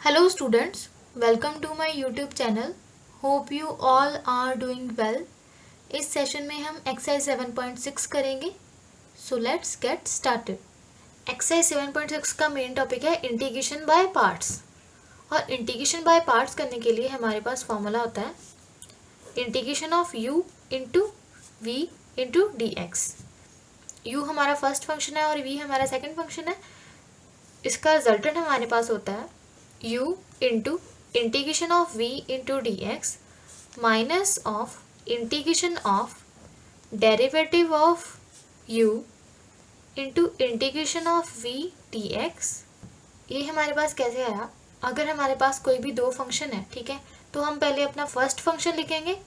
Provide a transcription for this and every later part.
Hello students, welcome to my YouTube channel. Hope you all are doing well. इस session में हम exercise 7.6 करेंगे. So let's get started. Exercise 7.6 का main topic है integration by parts. और integration by parts करने के लिए हमारे पास फॉर्मूला होता है integration of u into v into d x. U हमारा फर्स्ट फंक्शन है और v हमारा सेकेंड फंक्शन है. इसका रिजल्टेंट हमारे पास होता है u into integration of v into d x minus of integration of derivative of u into integration of v d x. ये हमारे पास कैसे आया? अगर हमारे पास कोई भी दो फंक्शन है, ठीक है, तो हम पहले अपना फर्स्ट फंक्शन लिखेंगे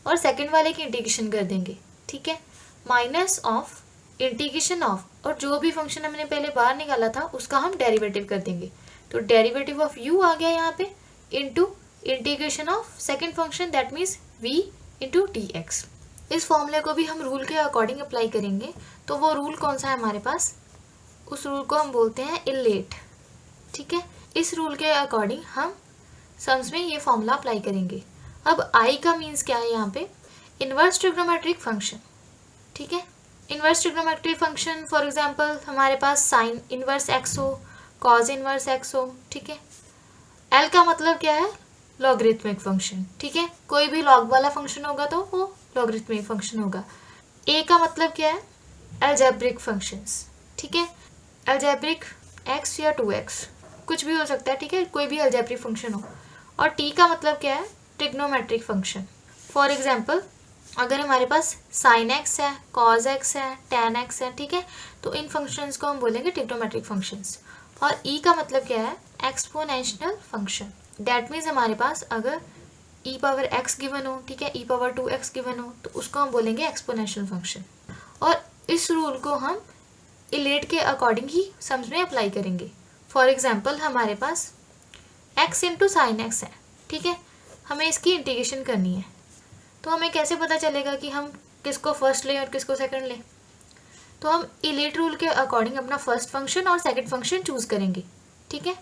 और सेकंड वाले की इंटीग्रेशन कर देंगे, ठीक है. माइनस ऑफ इंटीग्रेशन ऑफ, और जो भी फंक्शन हमने पहले बाहर निकाला था उसका हम डेरिवेटिव कर देंगे. तो डेरिवेटिव ऑफ u आ गया यहाँ पे into integration of second function that means v into d x. इस फॉर्मूले को भी हम रूल के अकॉर्डिंग अप्लाई करेंगे. तो वो रूल कौन सा है हमारे पास? उस रूल को हम बोलते हैं इलेट, ठीक है. इस रूल के अकॉर्डिंग हम सम्स में ये फॉर्मूला अप्लाई करेंगे. अब i का मीन्स क्या है यहाँ पे? इनवर्स ट्रिग्नोमेट्रिक फंक्शन, ठीक है. Inverse trigonometric function for example हमारे पास साइन इनवर्स एक्स हो, कॉज इनवर्स एक्स हो, ठीक है. एल का मतलब क्या है? लॉगरिथमिक फंक्शन, ठीक है. कोई भी लॉग वाला फंक्शन होगा तो वो लॉगरिथमिक फंक्शन होगा. ए का मतलब क्या है? अलजेब्रिक फंक्शंस, ठीक है. अलजेब्रिक एक्स या 2x कुछ भी हो सकता है, ठीक है, कोई भी अलजेब्रिक फंक्शन हो. और टी का मतलब क्या है? Trigonometric function. फॉर एग्जाम्पल अगर हमारे पास साइन एक्स है, कॉज एक्स है, टैन एक्स है, ठीक है, तो इन फंक्शंस को हम बोलेंगे ट्रिग्नोमेट्रिक फंक्शंस. और ई का मतलब क्या है? Exponential function. दैट मीन्स हमारे पास अगर ई पावर एक्स गिवन हो, ठीक है, ई पावर 2x गिवन हो, तो उसको हम बोलेंगे एक्सपोनेंशियल फंक्शन. और इस रूल को हम इलेट के अकॉर्डिंग ही सम्स में अप्लाई करेंगे. फॉर एग्जाम्पल हमारे पास x इंटू साइन एक्स है, ठीक है, हमें इसकी इंटीग्रेशन करनी है. तो हमें कैसे पता चलेगा कि हम किसको फर्स्ट लें और किसको सेकंड लें? तो हम इलेट रूल के अकॉर्डिंग अपना फर्स्ट फंक्शन और सेकंड फंक्शन चूज करेंगे, ठीक है.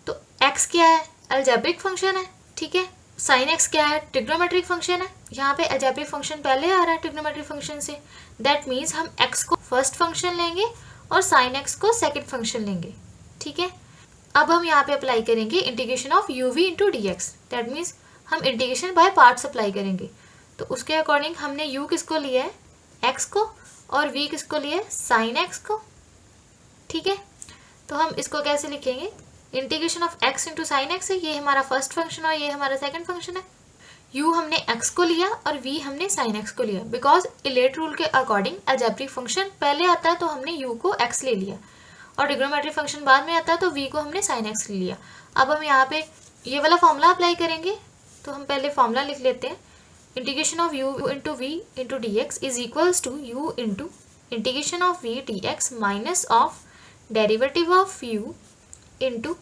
तो x क्या है? अलजेब्रिक फंक्शन है, ठीक है. साइन x क्या है? ट्रिग्नोमेट्रिक फंक्शन है. यहाँ पे अलजेब्रिक फंक्शन पहले आ रहा है ट्रिग्नोमेट्रिक फंक्शन से. दैट मीन्स हम x को फर्स्ट फंक्शन लेंगे और साइन x को सेकेंड फंक्शन लेंगे, ठीक है. अब हम यहाँ पे अप्लाई करेंगे integration of uv into d x. That means हम इंटीग्रेशन बाय पार्ट्स अप्लाई करेंगे. तो उसके अकॉर्डिंग हमने u किसको लिया है? x को, और v किसको लिया है? साइन x को, ठीक है. तो हम इसको कैसे लिखेंगे? Integration of x into sine x है, ये हमारा फर्स्ट फंक्शन और ये हमारा सेकंड फंक्शन है. u हमने x को लिया और v हमने साइन x को लिया. बिकॉज इलेट रूल के अकॉर्डिंग अलजेब्रिक फंक्शन पहले आता है तो हमने u को x ले लिया, और ट्रिग्नोमेट्रिक फंक्शन बाद में आता है तो v को हमने साइन x ले लिया. अब हम यहाँ पे ये वाला फॉर्मूला अप्लाई करेंगे. तो हम पहले फॉर्मूला लिख लेते हैं. Integration of u into v into d x is equals to u into integration of v d x minus of derivative of u into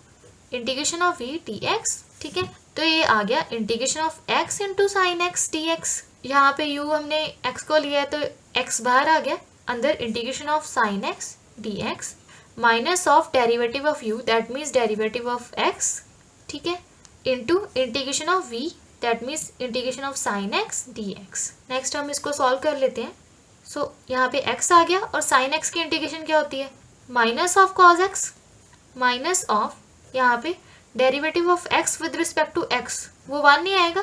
integration of v d x, ठीक है. तो ये आ गया integration of x into sine x d x. यहाँ पे u हमने x को लिया है तो x बाहर आ गया, अंदर integration of sign x d x minus of derivative of u that means derivative of x, ठीक है, into integration of v that means integration of sign x d x. Next हम इसको सॉल्व कर लेते हैं. सो यहाँ पे x आ गया और साइन x की इंटीग्रेशन क्या होती है? Minus of cos x minus of यहाँ पे derivative of x with respect to x, वो 1 नहीं आएगा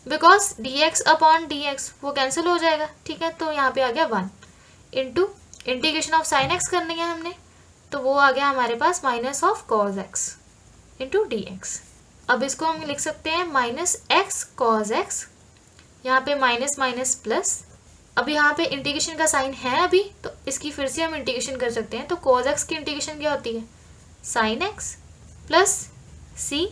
बिकॉज dx अपॉन dx वो कैंसिल हो जाएगा, ठीक है. तो यहाँ पे आ गया 1 into integration of sine x करनी है हमने, तो वो आ गया हमारे पास minus of cos x into d x. अब इसको हम लिख सकते हैं माइनस एक्स कॉज एक्स, यहाँ पे माइनस माइनस प्लस. अब यहाँ पे इंटीग्रेशन का साइन है अभी, तो इसकी फिर से हम इंटीग्रेशन कर सकते हैं. तो कॉज एक्स की इंटीग्रेशन क्या होती है? Sine x plus c.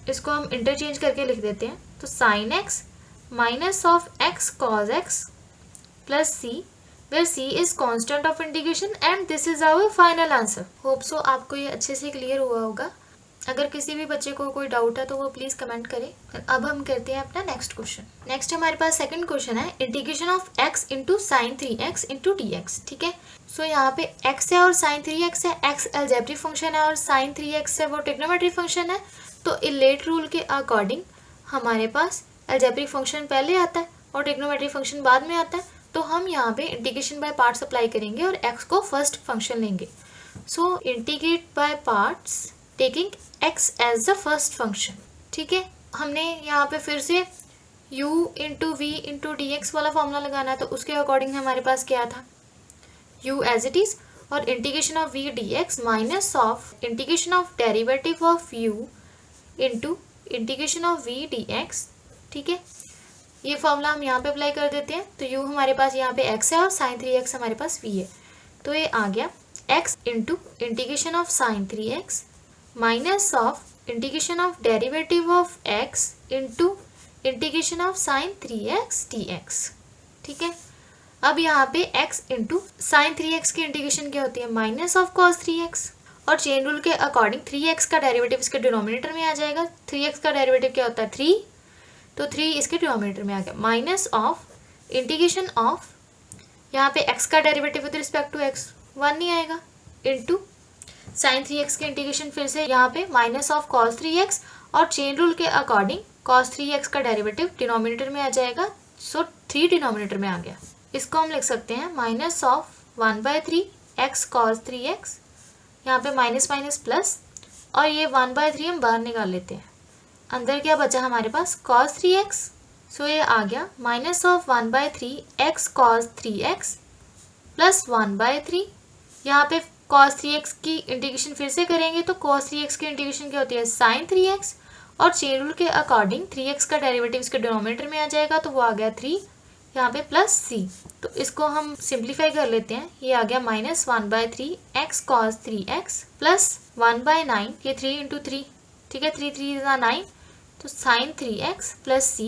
इसको हम इंटरचेंज करके लिख देते हैं. तो sine x minus of x cos x plus c, where c is constant of integration and this is our final answer. Hope so आपको ये अच्छे से क्लियर हुआ होगा. अगर किसी भी बच्चे को कोई डाउट है तो वो प्लीज़ कमेंट करें. अब हम करते हैं अपना नेक्स्ट क्वेश्चन. नेक्स्ट हमारे पास सेकंड क्वेश्चन है integration of x into sign 3x into d x, ठीक है. सो यहाँ पे x है और साइन 3x है. x अलजेब्रिक फंक्शन है और साइन 3x है वो ट्रिग्नोमेट्रिक फंक्शन है. तो इलेट रूल के अकॉर्डिंग हमारे पास अलजेब्रिक फंक्शन पहले आता है और ट्रिग्नोमेट्रिक फंक्शन बाद में आता है, तो हम यहाँ पे इंटीग्रेशन बाय पार्ट्स अप्लाई करेंगे और x को फर्स्ट फंक्शन लेंगे। So integrate by parts taking x as the first function. ठीक है, हमने यहाँ पे फिर से u into v into d x वाला फॉर्मूला लगाना है, तो उसके अकॉर्डिंग हमारे पास क्या था, u एज इट इज और integration of v d x minus of integration of derivative of u into integration of v d x. ठीक है, ये फॉर्मूला हम यहाँ पे अप्लाई कर देते हैं, तो u हमारे पास यहाँ पे x है और sin 3x हमारे पास v है, तो ये आ गया x into integration of sin 3x minus of integration of derivative of x into integration of sin 3x dx। ठीक है, अब यहाँ पे x इंटू sin 3x की इंटीग्रेशन क्या होती है, माइनस ऑफ cos 3x, और चेन रूल के अकॉर्डिंग 3x का डेरिवेटिव इसके डिनोमिनेटर में आ जाएगा। 3x का डेरिवेटिव क्या होता है, 3, तो 3 इसके डिनोमिनेटर में आ गया, माइनस ऑफ इंटीग्रेशन ऑफ, यहाँ पे x का derivative with respect to x 1 नहीं आएगा, इंटू sin 3x की इंटीग्रेशन फिर से यहाँ पे माइनस ऑफ cos 3x, और चेन रूल के अकॉर्डिंग cos 3x का डेरिवेटिव डिनोमिनेटर में आ जाएगा, सो 3 डिनोमिनेटर में आ गया। इसको हम लिख सकते हैं minus of 1/3 x cos 3x, यहाँ पे माइनस माइनस प्लस, और ये 1/3 हम बाहर निकाल लेते हैं, अंदर क्या बचा हमारे पास cos 3x, सो ये आ गया minus of 1/3 x cos 3x plus 1/3, यहाँ पे cos 3x की इंटीग्रेशन फिर से करेंगे तो cos 3x की इंटीग्रेशन क्या होती है, sin 3x, और चेन रूल के अकॉर्डिंग 3x का डेरिवेटिव इसके डिनोमिनेटर में आ जाएगा, तो वो आ गया 3, यहाँ पे प्लस c, तो इसको हम सिंप्लीफाई कर लेते हैं, ये आ गया minus 1/3 x cos 3x plus 1/9, ये 3 इंटू 3, ठीक है, 3 3 is 9, तो sin 3x plus c,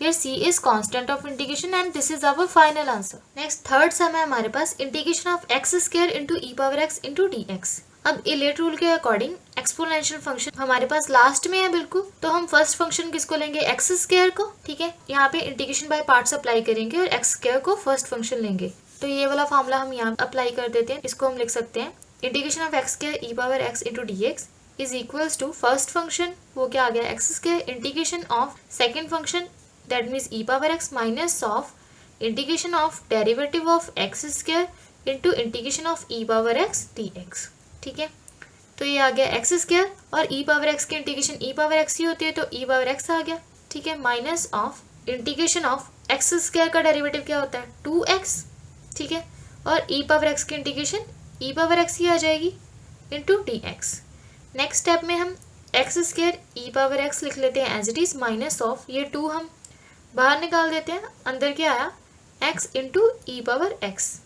where c is constant of integration and this is our final answer. Next third sum है हमारे पास integration of x square into e power x into dx। अब ILATE rule के according exponential function हमारे पास last में है बिल्कुल, तो हम फर्स्ट फंक्शन किसको लेंगे, एक्स स्क्वायर को। ठीक है, यहाँ पे इंटीग्रेशन बाय पार्ट्स अप्लाई करेंगे और एक्स स्क्वायर को फर्स्ट फंक्शन लेंगे, तो ये वाला फॉर्मूला हम यहाँ अप्लाई कर देते हैं। इसको हम लिख सकते हैं integration of x square e power x into d x is equals to first function, वो क्या आ गया, x square integration of second function that means e power x minus of integration of derivative of x square into integration of e power x dx। ठीक है, तो ये आ गया एक्स स्क्वायर और ई पावर एक्स की integration e power x ही होती है, तो ई पावर एक्स आ गया। ठीक है, minus of integration of x square का डेरिवेटिव क्या होता है, 2x। ठीक है, और ई पावर एक्स की इंटीग्रेशन ई पावर एक्स ही आ जाएगी into d x. Next step में हम x square e power x लिख लेते हैं as it is, minus of ये 2 हम बाहर निकाल देते हैं, अंदर क्या आया, x into e power x.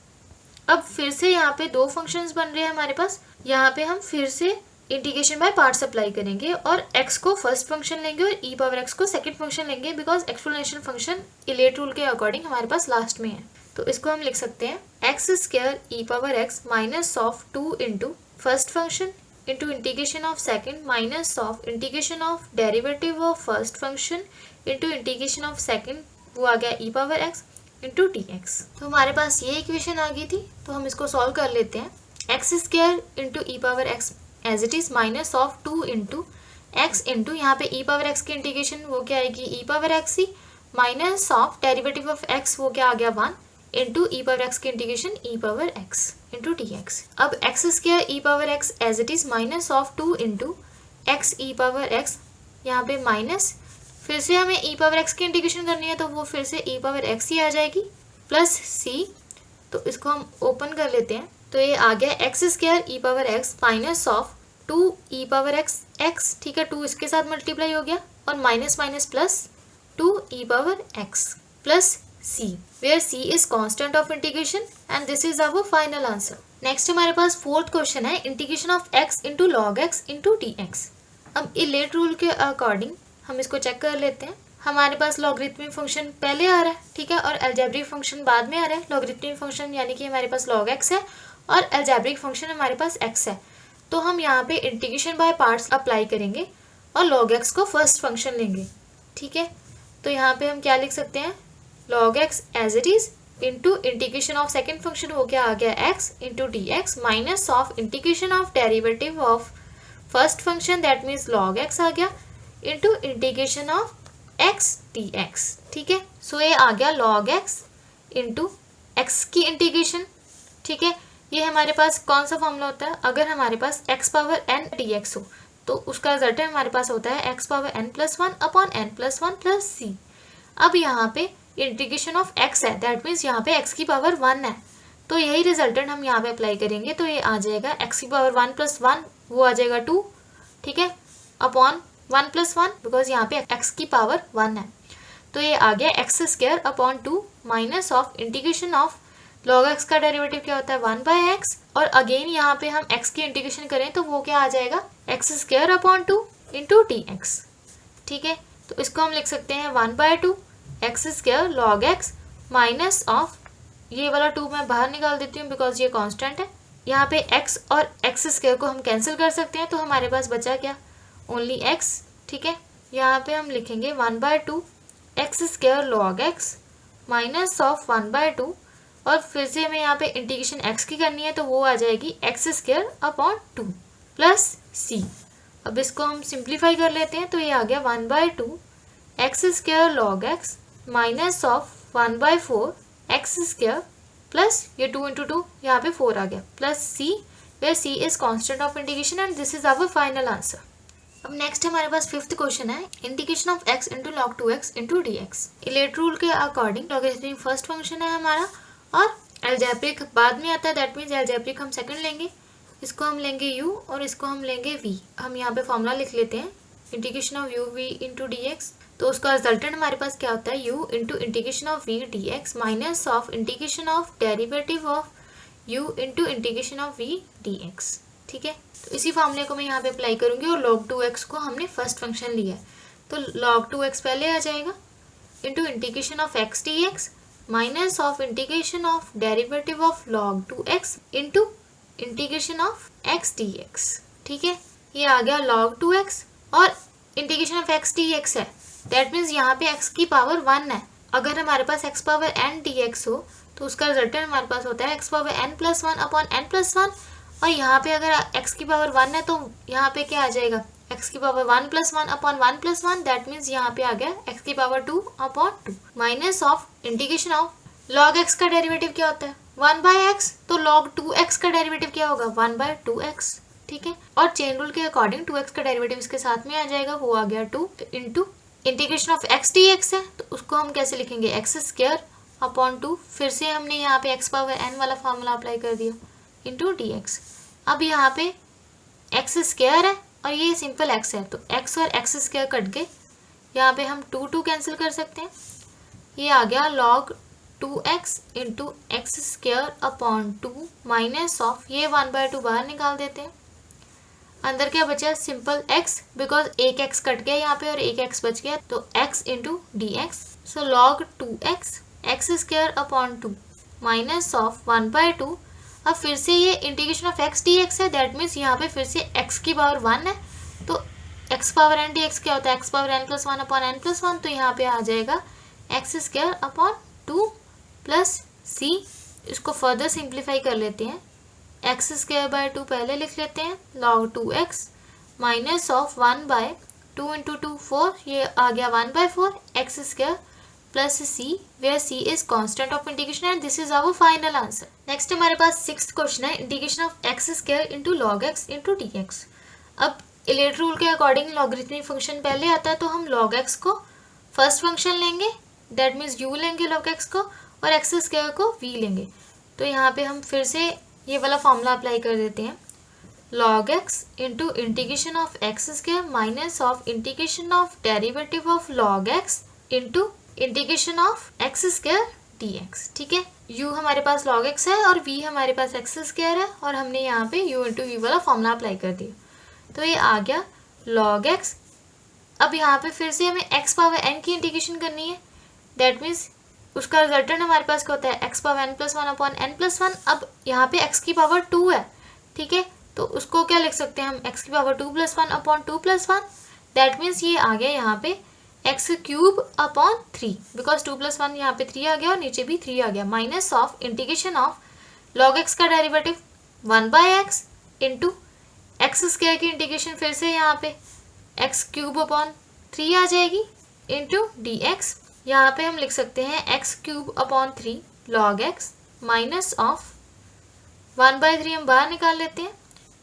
अब फिर से यहाँ पे 2 फंक्शंस बन रहे हैं हमारे पास, यहाँ पे हम फिर से इंटीग्रेशन बाय पार्ट्स अप्लाई करेंगे और x को फर्स्ट फंक्शन लेंगे और e पावर x को सेकंड फंक्शन लेंगे, बिकॉज एक्सपोनेंशियल फंक्शन इलेट रूल के अकॉर्डिंग हमारे पास लास्ट में है। तो इसको हम लिख सकते हैं x square e power x minus of 2 into first function into integration of second minus of integration of derivative of first function into integration of second, वो आ गया e power x into d x. तो हमारे पास ये equation आ गई थी, तो हम इसको सॉल्व कर लेते हैं। X square into e power x as it is minus of 2 into x into यहाँ पे ई पावर एक्स की इंटीग्रेशन वो क्या आएगी, ई पावर एक्स ही, minus of derivative of x वो क्या आ गया 1 इंटू ई पावर एक्स की integration e power x into d x. अब x square e power x as it is minus of 2 into x E power x, यहाँ पे minus, फिर से हमें ई पावर एक्स की इंटीग्रेशन करनी है तो वो फिर से ई पावर एक्स ही आ जाएगी प्लस सी, तो इसको हम ओपन कर लेते हैं, तो ये आ गया x square e power x minus of 2 e power x x. ठीक है, 2 इसके साथ मल्टीप्लाई हो गया और minus minus plus 2 e power x plus c, where c is constant of integration and this is our final answer. Next हमारे पास fourth question है integration of x into log x into d x. अब ILATE rule के according हम इसको check कर लेते हैं। हमारे पास लॉगरिथमिक फंक्शन पहले आ रहा है, ठीक है, और अलजेब्रिक फंक्शन बाद में आ रहा है। लॉगरिथमिक फंक्शन यानी कि हमारे पास log x है और अलजेब्रिक फंक्शन हमारे पास x है, तो हम यहाँ पे इंटीग्रेशन बाय पार्ट्स अप्लाई करेंगे और log x को फर्स्ट फंक्शन लेंगे। ठीक है, तो यहाँ पे हम क्या लिख सकते हैं, log x as it is into integration of second function वो क्या आ गया x into d x minus of integration of derivative of first function that means log x आ गया into integration of x d x. ठीक है, so ये आ गया log x इंटू एक्स की इंटीग्रेशन। ठीक है, ये हमारे पास कौन सा फॉर्मूला होता है, अगर हमारे पास x पावर n dx हो तो उसका रिजल्ट हमारे पास होता है x power n+1 upon n+1 plus c। अब यहाँ पे इंटीग्रेशन ऑफ x है, दैट मीन्स यहाँ पे x की पावर 1 है, तो यही रिजल्टेंट हम यहाँ पे अप्लाई करेंगे, तो ये आ जाएगा x की पावर 1+1 वो आ जाएगा 2, ठीक है, अपॉन 1+1 बिकॉज यहाँ पे x की पावर 1 है, तो ये आ गया x² upon 2 minus of integration of log x का डेरिवेटिव क्या होता है 1/x, और अगेन यहाँ पे हम x की इंटीग्रेशन करें तो वो क्या आ जाएगा x² अपॉन 2 इंटू dx। ठीक है, तो इसको हम लिख सकते हैं 1/2 x² log x minus of, ये वाला 2 मैं बाहर निकाल देती हूँ बिकॉज ये कांस्टेंट है, यहाँ पे x और x² को हम कैंसिल कर सकते हैं, तो हमारे पास बचा क्या ओनली x। ठीक है, यहाँ पे हम लिखेंगे 1/2 x² log x minus of 1/2, और फिर से हमें यहाँ पे इंटीग्रेशन x की करनी है तो वो आ जाएगी x² अपॉन 2 प्लस c। अब इसको हम सिंप्लीफाई कर लेते हैं, तो ये आ गया 1/2 x² log x minus of 1/4 x² plus ये 2 इंटू 2 यहाँ पे 4 आ गया plus c, where c is constant of integration and this is our final answer. अब नेक्स्ट हमारे पास 5th क्वेश्चन है, integration of x into log 2x into dx। ILATE rule के अकॉर्डिंग लॉगरिथमिक फर्स्ट फंक्शन है हमारा और algebraic बाद में आता है, दैट मीन्स एल्जेब्रिक हम सेकंड लेंगे, इसको हम लेंगे u और इसको हम लेंगे v। हम यहाँ पे फॉर्मूला लिख लेते हैं integration of u v into dx, तो उसका रिजल्टेंट हमारे पास क्या होता है u into integration of v dx minus of integration of derivative of u into integration of v dx। ठीक है, तो इसी फॉर्मूले को मैं यहाँ पे अप्लाई करूंगी और log 2x को हमने फर्स्ट फंक्शन लिया है, तो log 2x पहले आ जाएगा into integration of x dx minus of integration of derivative of log 2x into integration of x dx। ठीक है, ये आ गया log 2x और इंटीग्रेशन ऑफ x dx है, दैट मीन्स यहाँ पे x की पावर 1 है, अगर हमारे पास x पावर n dx हो तो उसका रिजल्टेंट हमारे पास होता है x power n+1 upon n+1, और यहाँ पे अगर x की पावर 1 है तो यहाँ पे क्या आ जाएगा x की पावर 1+1 अपॉन 1+1, दैट मीन्स यहाँ पे आ गया x की power 2 upon 2 minus of integration of log x का डेरिवेटिव क्या होता है 1/x, तो log 2x का डेरिवेटिव क्या होगा 1/2x। ठीक है, और चेन रूल के अकॉर्डिंग 2x का डेरिवेटिव इसके साथ में आ जाएगा, वो आ गया 2 into integration of x dx है, तो उसको हम कैसे लिखेंगे x² अपॉन 2, फिर से हमने यहाँ पे x पावर n वाला फॉर्मूला अप्लाई कर दिया इंटू dx। अब यहाँ पे x² है और ये सिंपल x है, तो x और x² कट गए, यहाँ पे हम 2 कैंसिल कर सकते हैं, ये आ गया log 2x into x² upon 2 minus of, ये 1/2 बाहर निकाल देते हैं, अंदर क्या बचा सिंपल x, बिकॉज एक x कट गया यहाँ पे और एक x बच गया, तो x into dx, so log 2x x² upon 2 minus of 1/2। अब फिर से ये इंटीग्रेशन ऑफ x dx है, दैट मीन्स यहाँ पे फिर से x की पावर 1 है, तो x पावर n dx क्या होता है x power n+1 upon n+1, तो यहाँ पे आ जाएगा x² अपॉन 2 प्लस c। इसको फर्दर सिंप्लीफाई कर लेते हैं, x²/2 पहले लिख लेते हैं, log 2x minus of 1/2 into 2 4, ये आ गया 1/4 x² plus c, where c is constant of integration and this is our final answer. Next हमारे पास 6th क्वेश्चन है, integration of x² into log x into dx। अब ILATE rule के according logarithmic function पहले आता है, तो हम log x को फर्स्ट फंक्शन लेंगे, दैट मीन्स u लेंगे log x को और x² को v लेंगे, तो यहाँ पे हम फिर से ये वाला फॉर्मूला अप्लाई कर देते हैं, log x into integration of x² minus of integration of derivative of log x into integration of x² dx। ठीक है, u हमारे पास log x है और v हमारे पास x² है, और हमने यहाँ पे u इंटू v वाला फॉर्मूला अप्लाई कर दिया, तो ये आ गया log x। अब यहाँ पे फिर से हमें x पावर n की इंटीग्रेशन करनी है, दैट मीन्स उसका रिजल्टेंट हमारे पास क्या होता है x power n+1 upon n+1। अब यहाँ पे x की पावर 2 है, ठीक है, तो उसको क्या लिख सकते हैं हम x की पावर 2+1 अपॉन 2+1, दैट मीन्स ये आ गया यहाँ पे x³ अपॉन 3, बिकॉज 2+1 यहाँ पे 3 आ गया और नीचे भी 3 आ गया, minus of integration of log x का डेरिवेटिव 1/x इंटू x² की इंटीग्रेशन फिर से यहाँ पे x³ अपॉन 3 आ जाएगी इंटू डी एक्स। यहाँ पे हम लिख सकते हैं x cube upon 3 log x minus of 1/3 हम बाहर निकाल लेते हैं।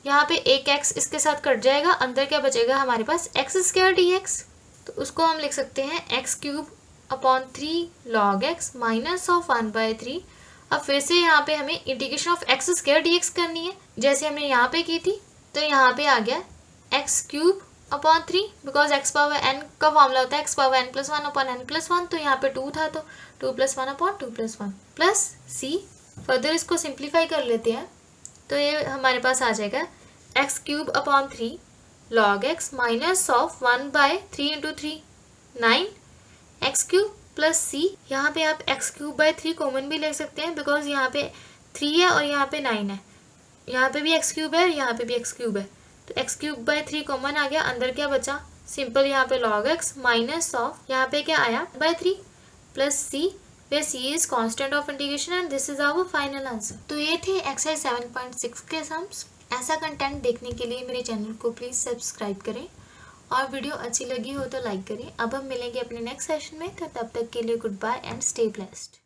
यहाँ पे एक एक्स इसके साथ कट जाएगा, अंदर क्या बचेगा हमारे पास एक्स स्क्वायर डी एक्स। तो उसको हम लिख सकते हैं x cube upon 3 log x minus of 1/3। अब फिर से यहाँ पे हमें integration of x square D x करनी है जैसे हमने यहाँ पे की थी। तो यहाँ पे आ गया x cube upon 3, because x power n का फॉर्मूला होता है x power n plus 1 upon n plus 1। तो यहाँ पे 2 था तो 2 + 1 अपॉन 2 + 1 प्लस सी। फर्दर इसको सिंप्लीफाई कर लेते हैं तो ये हमारे पास आ जाएगा x cube upon 3 log x minus of 1/3 into 3 9 x cube plus c. यहाँ पे आप एक्स क्यूब बाय 3 कॉमन भी ले सकते हैं बिकॉज यहाँ पे 3 है और यहाँ पे 9 है। यहाँ पे भी एक्स क्यूब है और यहाँ पे भी एक्स क्यूब है। तो एक्स क्यूब बाय 3 कॉमन आ गया, अंदर क्या बचा सिंपल यहाँ पे लॉग एक्स माइनस ऑफ यहाँ पे क्या आया by 3 plus c, where c is constant of integration and this is our final answer। तो ये थे एक्सरसाइज 7.6 के सम्स। ऐसा कंटेंट देखने के लिए मेरे चैनल को प्लीज़ सब्सक्राइब करें और वीडियो अच्छी लगी हो तो लाइक करें। अब हम मिलेंगे अपने नेक्स्ट सेशन में, तो तब तक के लिए goodbye and stay blessed.